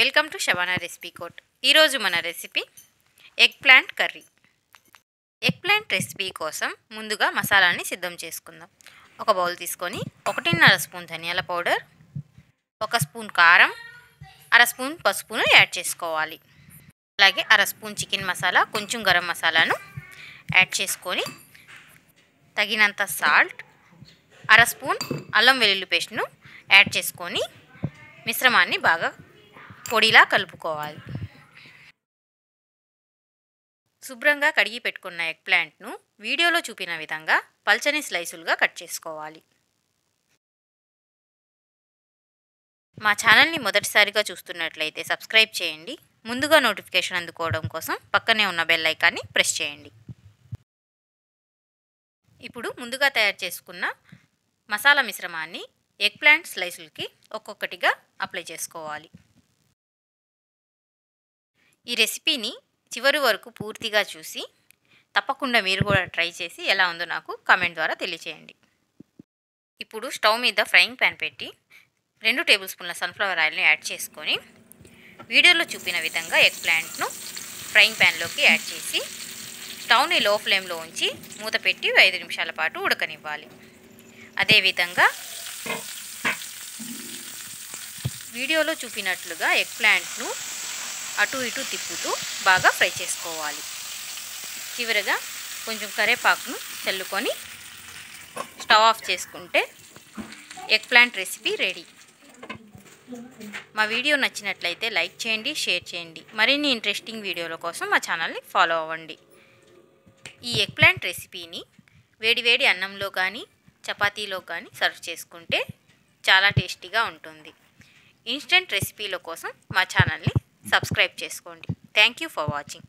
Welcome to Shabana recipe coat. ఈరోజు మన recipe egg plant curry. Egg plant recipe కోసం ముందుగా మసాలాని సిద్ధం చేసుకుందాం. ఒక బౌల్ తీసుకొని 1.5 స్పూన్ ధనియాల పౌడర్, 1 స్పూన్ కారం, 1/2 స్పూన్ పసుపును యాడ్ చేసుకోవాలి. అలాగే 1/2 స్పూన్ చికెన్ మసాలా, కొంచెం గరం మసాలాను యాడ్ చేసుకొని తగినంత సాల్ట్, 1/2 స్పూన్ అల్లం వెల్లుల్లి పేస్ట్ను యాడ్ చేసుకొని మిశ్రమాన్ని బాగా పొడిలా కలుపుకోవాలి. శుభ్రంగా కడిగి పెట్టుకున్న ఎగ్ ప్లాంట్ను వీడియోలో చూపిన విధంగా పల్చని స్లైసులుగా కట్ చేసుకోవాలి. మా ఛానల్ని మొదటిసారిగా చూస్తున్నట్లయితే సబ్స్క్రైబ్ చేయండి. ముందుగా నోటిఫికేషన్ అందుకోవడం కోసం పక్కనే ఉన్న బెల్ ఐకాన్ని ప్రెస్ చేయండి. ఇప్పుడు ముందుగా తయారు చేసుకున్న మసాలా మిశ్రమాన్ని ఎగ్ ప్లాంట్ స్లైసులకి ఒక్కొక్కటిగా అప్లై చేసుకోవాలి. ఈ రెసిపీని చివరి వరకు పూర్తిగా చూసి తప్పకుండా మీరు కూడా ట్రై చేసి ఎలా ఉందో నాకు కామెంట్ ద్వారా తెలియచేయండి. ఇప్పుడు స్టవ్ మీద ఫ్రైయింగ్ ప్యాన్ పెట్టి 2 టేబుల్ స్పూన్ల సన్ఫ్లవర్ ఆయిల్ని యాడ్ చేసుకొని వీడియోలో చూపిన విధంగా ఎగ్ ప్లాంట్ను ఫ్రైయింగ్ ప్యాన్లోకి యాడ్ చేసి స్టవ్ని లో ఫ్లేమ్లో ఉంచి మూత పెట్టి 5 నిమిషాల పాటు ఉడకనివ్వాలి. అదేవిధంగా వీడియోలో చూపినట్లుగా ఎగ్ ప్లాంట్ను అటు ఇటు తిప్పుతూ బాగా ఫ్రై చేసుకోవాలి. చివరగా కొంచెం కరివేపాకును చల్లుకొని స్టవ్ ఆఫ్ చేసుకుంటే ఎగ్ ప్లాంట్ రెసిపీ రెడీ. మా వీడియో నచ్చినట్లయితే లైక్ చేయండి, షేర్ చేయండి. మరిన్ని ఇంట్రెస్టింగ్ వీడియోల కోసం మా ఛానల్ని ఫాలో అవ్వండి. ఈ ఎగ్ ప్లాంట్ రెసిపీని వేడివేడి అన్నంలో కానీ చపాతీలో కానీ సర్వ్ చేసుకుంటే చాలా టేస్టీగా ఉంటుంది. ఇన్స్టెంట్ రెసిపీల కోసం మా ఛానల్ని సబ్స్క్రైబ్ చేసుకోండి. Thank you for watching.